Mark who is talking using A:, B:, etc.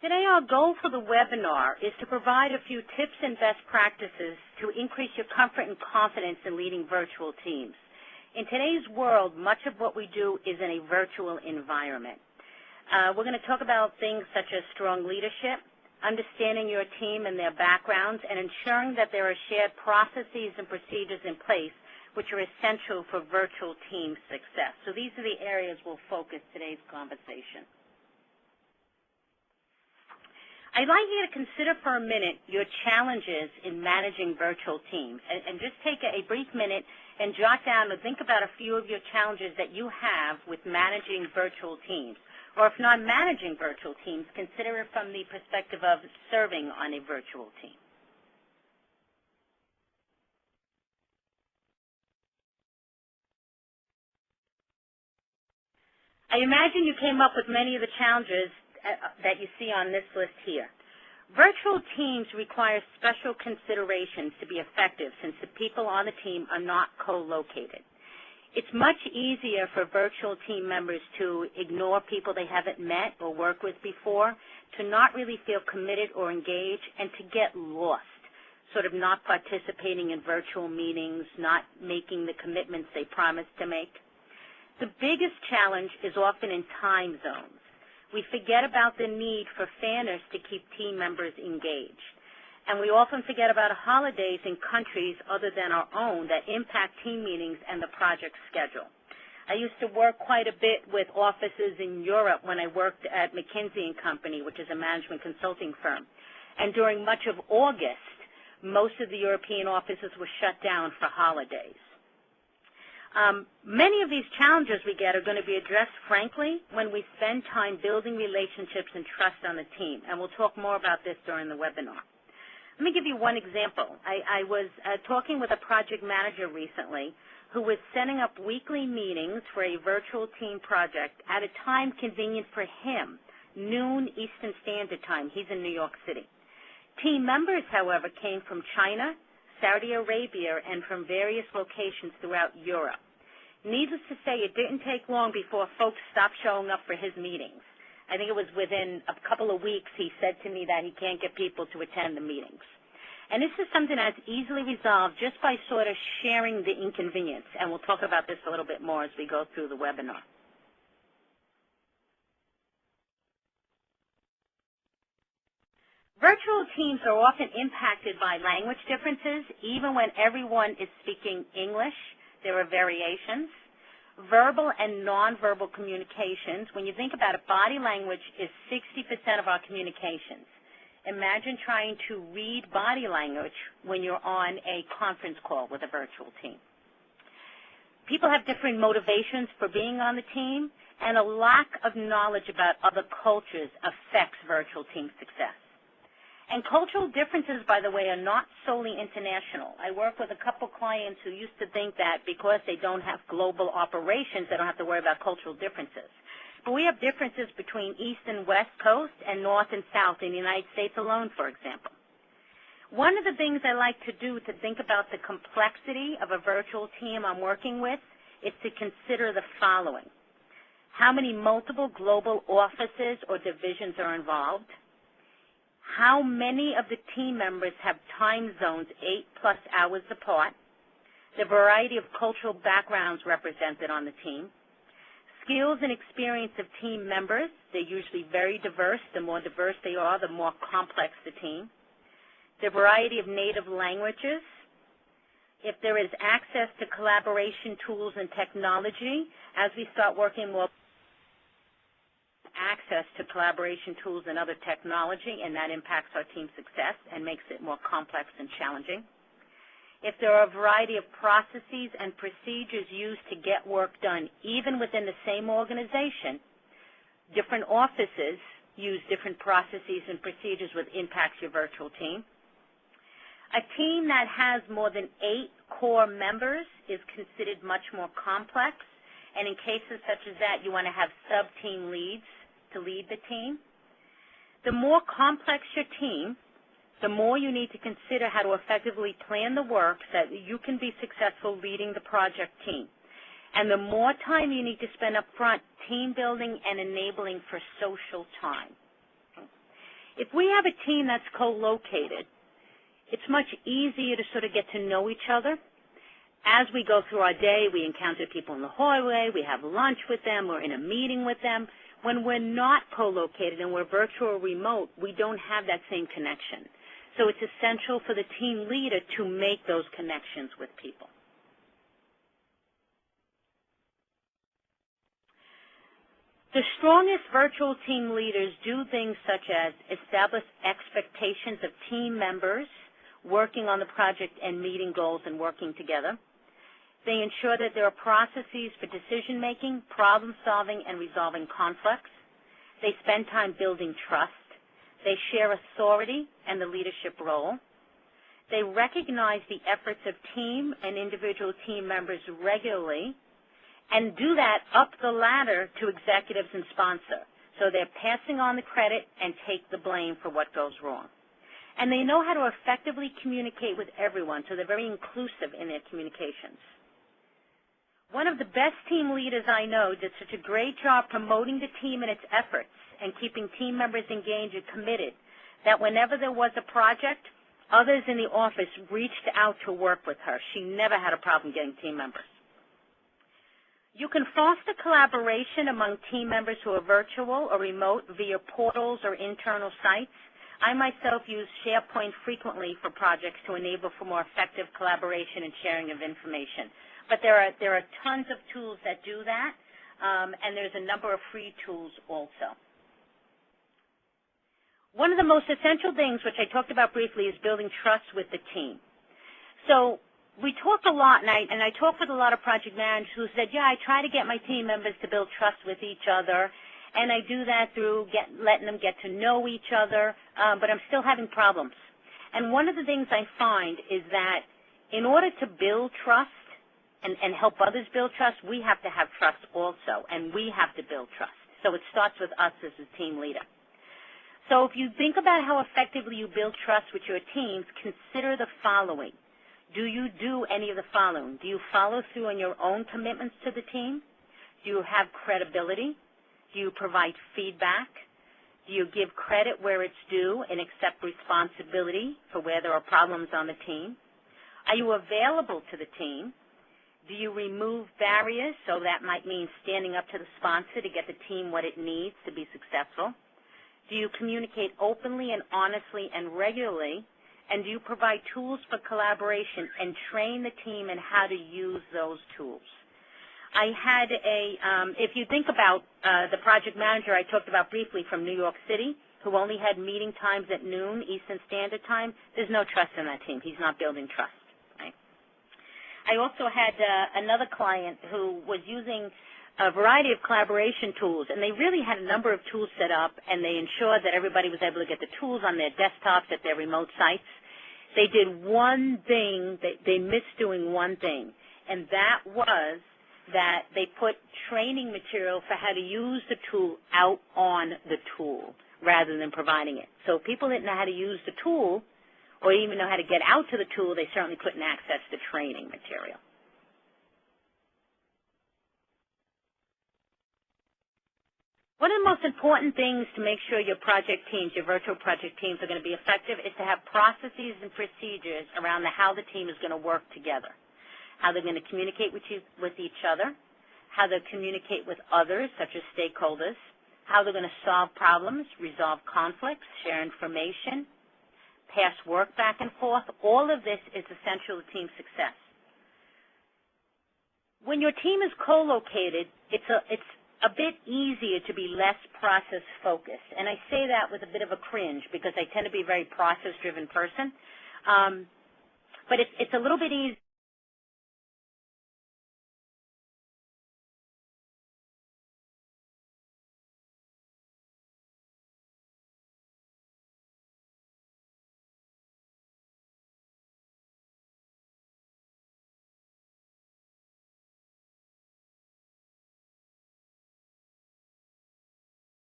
A: Today our goal for the webinar is to provide a few tips and best practices to increase your comfort and confidence in leading virtual teams. In today's world, much of what we do is in a virtual environment. We're going to talk about things such as strong leadership, understanding your team and their backgrounds, and ensuring that there are shared processes and procedures in place which are essential for virtual team success. So these are the areas we'll focus today's conversation. I'd like you to consider for a minute your challenges in managing virtual teams, and just take a brief minute and jot down and think about a few of your challenges that you have with managing virtual teams. Or if not managing virtual teams, consider it from the perspective of serving on a virtual team. I imagine you came up with many of the challenges that you see on this list here. Virtual teams require special considerations to be effective since the people on the team are not co-located. It's much easier for virtual team members to ignore people they haven't met or worked with before, to not really feel committed or engaged, and to get lost, sort of not participating in virtual meetings, not making the commitments they promised to make. The biggest challenge is often in time zones. We forget about the need for fairness to keep team members engaged. And we often forget about holidays in countries other than our own that impact team meetings and the project schedule. I used to work quite a bit with offices in Europe when I worked at McKinsey & Company, which is a management consulting firm. And during much of August, most of the European offices were shut down for holidays. Many of these challenges we get are going to be addressed, frankly, when we spend time building relationships and trust on the team, and we'll talk more about this during the webinar. Let me give you one example. I was talking with a project manager recently who was setting up weekly meetings for a virtual team project at a time convenient for him, noon Eastern Standard Time. He's in New York City. Team members, however, came from China, Saudi Arabia, and from various locations throughout Europe. Needless to say, it didn't take long before folks stopped showing up for his meetings. I think it was within a couple of weeks he said to me that he can't get people to attend the meetings. And this is something that's easily resolved just by sort of sharing the inconvenience, and we'll talk about this a little bit more as we go through the webinar. Virtual teams are often impacted by language differences. Even when everyone is speaking English, there are variations. Verbal and nonverbal communications, when you think about it, body language is 60% of our communications. Imagine trying to read body language when you're on a conference call with a virtual team. People have different motivations for being on the team, and a lack of knowledge about other cultures affects virtual team success. And cultural differences, by the way, are not solely international. I work with a couple clients who used to think that because they don't have global operations, they don't have to worry about cultural differences. But we have differences between East and West Coast and North and South in the United States alone, for example. One of the things I like to do to think about the complexity of a virtual team I'm working with is to consider the following. How many multiple global offices or divisions are involved? How many of the team members have time zones 8+ hours apart? The variety of cultural backgrounds represented on the team. Skills and experience of team members. They're usually very diverse. The more diverse they are, the more complex the team. The variety of native languages. If there is access to collaboration tools and technology, as we start working more access to collaboration tools and other technology, and that impacts our team success and makes it more complex and challenging. If there are a variety of processes and procedures used to get work done, even within the same organization, different offices use different processes and procedures which impacts your virtual team. A team that has more than 8 core members is considered much more complex, and in cases such as that, you want to have sub-team leads to lead the team. The more complex your team, the more you need to consider how to effectively plan the work so that you can be successful leading the project team. And the more time you need to spend up front team building and enabling for social time. If we have a team that's co-located, it's much easier to sort of get to know each other. As we go through our day, we encounter people in the hallway, we have lunch with them, we're in a meeting with them. When we're not co-located and we're virtual or remote, we don't have that same connection. So it's essential for the team leader to make those connections with people. The strongest virtual team leaders do things such as establish expectations of team members working on the project and meeting goals and working together. They ensure that there are processes for decision-making, problem-solving, and resolving conflicts. They spend time building trust. They share authority and the leadership role. They recognize the efforts of team and individual team members regularly and do that up the ladder to executives and sponsor. So they're passing on the credit and take the blame for what goes wrong. And they know how to effectively communicate with everyone, so they're very inclusive in their communications. One of the best team leaders I know did such a great job promoting the team and its efforts and keeping team members engaged and committed that whenever there was a project, others in the office reached out to work with her. She never had a problem getting team members. You can foster collaboration among team members who are virtual or remote via portals or internal sites. I myself use SharePoint frequently for projects to enable for more effective collaboration and sharing of information. But there are tons of tools that do that, and there's a number of free tools also. One of the most essential things, which I talked about briefly, is building trust with the team. So we talk a lot, and I talk with a lot of project managers who said, yeah, I try to get my team members to build trust with each other, and I do that through letting them get to know each other, but I'm still having problems. And one of the things I find is that in order to build trust and help others build trust, we have to have trust also, and we have to build trust. So it starts with us as a team leader. So if you think about how effectively you build trust with your teams, consider the following. Do you do any of the following? Do you follow through on your own commitments to the team? Do you have credibility? Do you provide feedback? Do you give credit where it's due and accept responsibility for where there are problems on the team? Are you available to the team? Do you remove barriers? So that might mean standing up to the sponsor to get the team what it needs to be successful. Do you communicate openly and honestly and regularly? And do you provide tools for collaboration and train the team in how to use those tools? I had if you think about the project manager I talked about briefly from New York City, who only had meeting times at noon Eastern Standard Time, there's no trust in that team. He's not building trust. Right? I also had another client who was using a variety of collaboration tools, and they really had a number of tools set up, and they ensured that everybody was able to get the tools on their desktops at their remote sites. They did one thing, they missed doing one thing, and that was that they put training material for how to use the tool out on the tool rather than providing it. So if people didn't know how to use the tool or even know how to get out to the tool, they certainly couldn't access the training material. One of the most important things to make sure your project teams, your virtual project teams, are going to be effective is to have processes and procedures around how the team is going to work together, how they're going to communicate with each other, how they'll communicate with others, such as stakeholders, how they're going to solve problems, resolve conflicts, share information, pass work back and forth. All of this is essential to team success. When your team is co-located, it's a bit easier to be less process-focused. And I say that with a bit of a cringe because I tend to be a very process-driven person. But it's a little bit easier